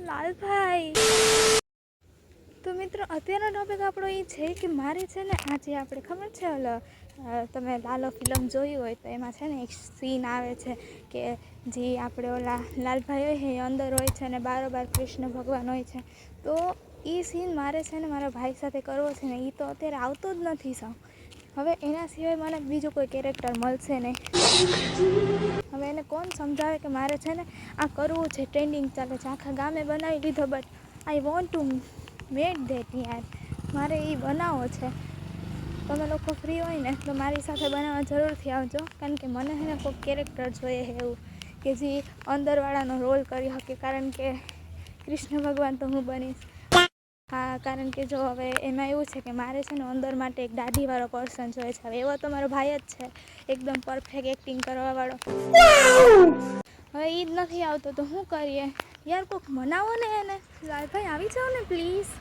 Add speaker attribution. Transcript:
Speaker 1: લાલભાઈ તો મિત્રો અત્યારનો ટોપિક આપણો એ છે કે મારે છે ને આજે આપણે ખબર છે તમે લાલો ફિલ્મ જોઈ હોય તો એમાં છે ને એક સીન આવે છે કે જે આપણે ઓલા લાલભાઈ હોય એ અંદર હોય છે અને બારોબાર કૃષ્ણ ભગવાન હોય છે. તો એ સીન મારે છે ને મારા ભાઈ સાથે કરવો છે ને એ તો અત્યારે આવતો જ નથી સાવ. હવે એના સિવાય મને બીજું કોઈ કેરેક્ટર મળશે નહીં. હવે એને કોણ સમજાવે કે મારે છે ને આ કરવું છે, ટ્રેન્ડિંગ ચાલે છે, આખા ગામે બનાવી લીધો, but I want to made that યાર. મારે એ બનાવવો છે. તમે લોકો ફ્રી હોય ને તો મારી સાથે બનાવવા જરૂરથી આવજો, કારણ કે મને છે ને કોઈ કેરેક્ટર જોઈએ એવું કે જે અંદરવાળાનો રોલ કરી શકે, કારણ કે કૃષ્ણ ભગવાન તો હું બનીશ. હા, કારણ કે જો હવે એમાં એવું છે કે મારે છે ને અંદર માટે એક દાઢીવાળો પર્સન જોઈએ છે. હવે એવો તો મારો ભાઈ જ છે, એકદમ પરફેક્ટ એક્ટિંગ કરવાવાળો. હવે એ જ નથી આવતો તો શું કરીએ યાર, કોઈક મનાવો ને એને. લાલભાઈ આવી જાઓ ને પ્લીઝ.